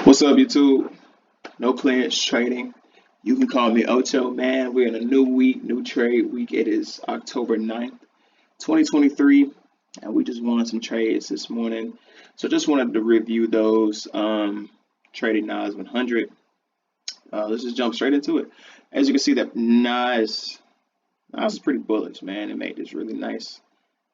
What's up, YouTube? No clearance trading. You can call me Ocho, man. We're in a new week, new trade week. It is October 9th, 2023, and we just won some trades this morning. So just wanted to review those. Trading NAS100. Let's just jump straight into it. As you can see, that NAS is pretty bullish, man. It made this really nice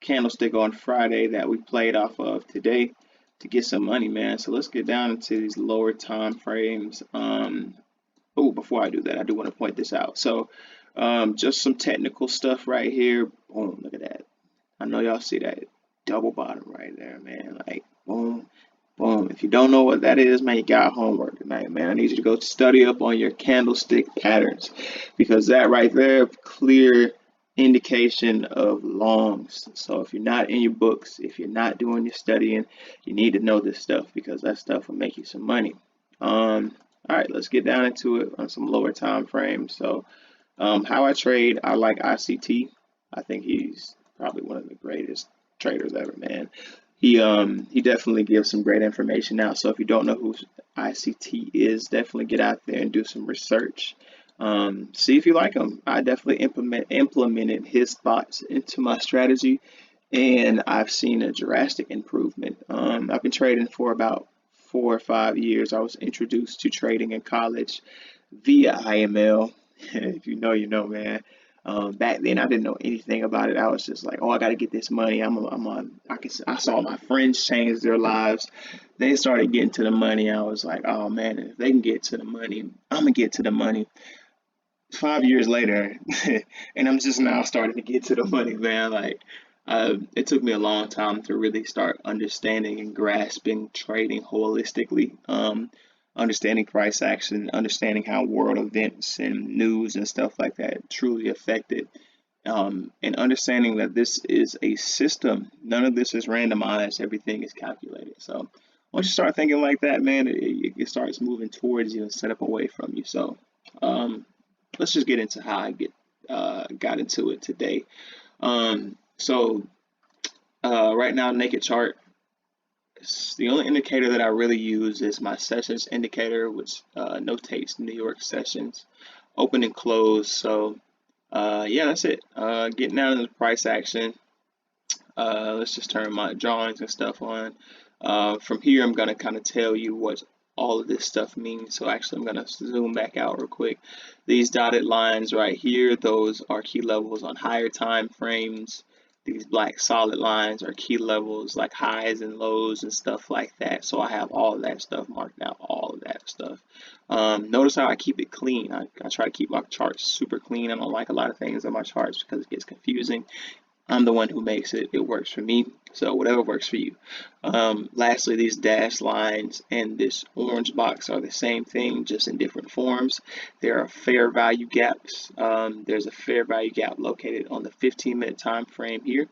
candlestick on Friday that we played off of today to get some money, man. So let's get down into these lower time frames. Oh, before I do that, I do want to point this out. So just some technical stuff right here. Boom, look at that. I know y'all see that double bottom right there, man. Like boom, boom. If you don't know what that is, man, you got homework tonight, man. I need you to go study up on your candlestick patterns, because that right there, clear indication of longs. So if you're not in your books, if you're not doing your studying, you need to know this stuff, because that stuff will make you some money. All right, let's get down into it on some lower time frames. So how I trade, I like ICT. I think he's probably one of the greatest traders ever, man. He definitely gives some great information out. So if you don't know who ICT is, definitely get out there and do some research. See if you like him. I definitely implemented his thoughts into my strategy, and I've seen a drastic improvement. I've been trading for about 4 or 5 years. I was introduced to trading in college via IML. If you know, you know, man. Back then, I didn't know anything about it. I was just like, oh, I got to get this money. I saw my friends change their lives. They started getting to the money. I was like, oh man, if they can get to the money, I'm gonna get to the money. 5 years later, and I'm just now starting to get to the money, man. Like, it took me a long time to really start understanding and grasping trading holistically. Understanding price action, understanding how world events and news and stuff like that truly affect it, and understanding that this is a system. None of this is randomized. Everything is calculated. So once you start thinking like that, man, it starts moving towards you instead of away from you. So let's just get into how I got into it today. So right now, naked chart. The only indicator that I really use is my sessions indicator, which notates New York sessions, open and close. So yeah, that's it. Getting down into the price action. Let's just turn my drawings and stuff on. From here, I'm going to kind of tell you what all of this stuff means. So actually, I'm going to zoom back out real quick. These dotted lines right here, those are key levels on higher time frames. These black solid lines are key levels, like highs and lows and stuff like that. So I have all of that stuff marked out, all of that stuff. Notice how I keep it clean. I try to keep my charts super clean. I don't like a lot of things on my charts because it gets confusing. I'm the one who makes it. It works for me. So whatever works for you. Lastly, these dashed lines and this orange box are the same thing, just in different forms. There are fair value gaps. There's a fair value gap located on the 15-minute time frame here.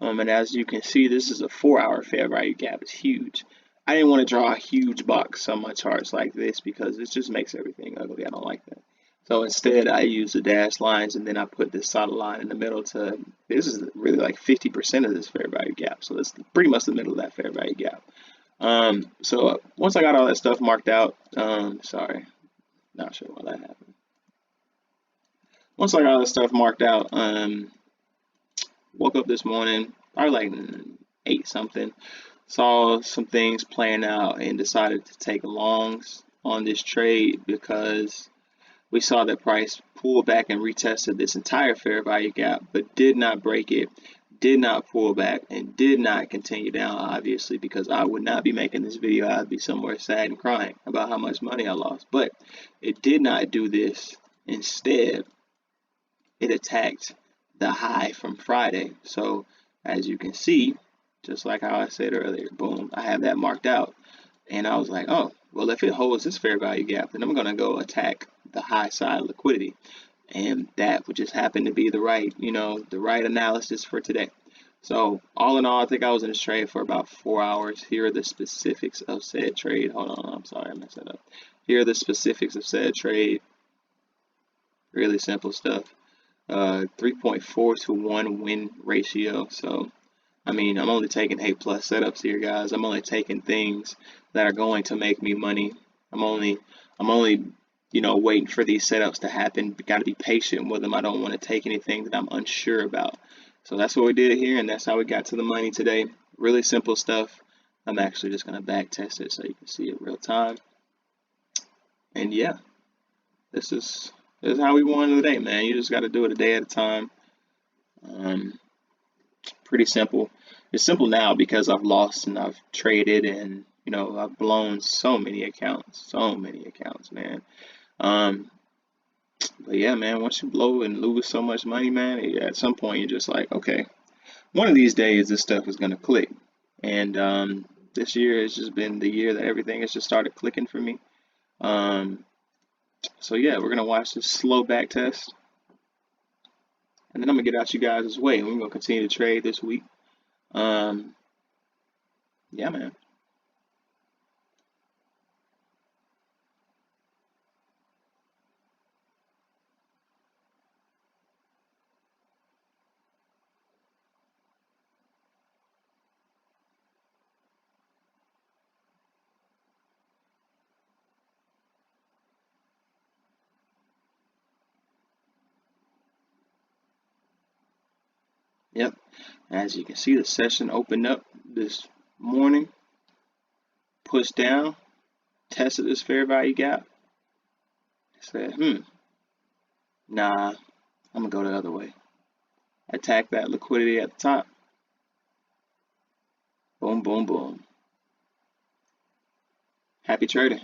And as you can see, this is a 4-hour fair value gap. It's huge. I didn't want to draw a huge box on my charts like this because it just makes everything ugly. I don't like that. So instead, I use the dashed lines, and then I put this solid line in the middle this is really like 50% of this fair value gap. So it's pretty much the middle of that fair value gap. So once I got all that stuff marked out, sorry, not sure why that happened. Once I got all that stuff marked out, woke up this morning, probably like 8 something, saw some things playing out and decided to take longs on this trade because we saw that price pull back and retested this entire fair value gap, but did not break it, did not pull back, and did not continue down, obviously, because I would not be making this video. I'd be somewhere sad and crying about how much money I lost. But it did not do this. Instead, it attacked the high from Friday. So as you can see, just like how I said earlier, boom, I have that marked out. And I was like, oh, well, if it holds this fair value gap, then I'm going to go attack the high side liquidity. And that would just happen to be the right analysis for today. So all in all, I think I was in this trade for about 4 hours. Here are the specifics of said trade. Hold on, I'm sorry, I messed that up. Here are the specifics of said trade. Really simple stuff. 3.4 to 1 win ratio. So I mean, I'm only taking A+ setups here, guys. I'm only taking things that are going to make me money. I'm only, waiting for these setups to happen. Got to be patient with them. I don't want to take anything that I'm unsure about. So that's what we did here, and that's how we got to the money today. Really simple stuff. I'm actually just gonna back test it so you can see it real time. And yeah, this is how we won today, man. You just got to do it a day at a time. Pretty simple. It's simple now because I've lost and I've traded and I've blown so many accounts, man. Um, but yeah, man, once you blow and lose so much money, man, at some point you're just like, okay, one of these days this stuff is gonna click. And this year has just been the year that everything has just started clicking for me. So yeah, we're gonna watch this slow back test, and then I'm gonna get out you guys' way, and we're gonna continue to trade this week. Yeah, man. Yep. As you can see, the session opened up this morning, pushed down, tested this fair value gap. Said, nah, I'm gonna go the other way. Attack that liquidity at the top. Boom, boom, boom. Happy trading.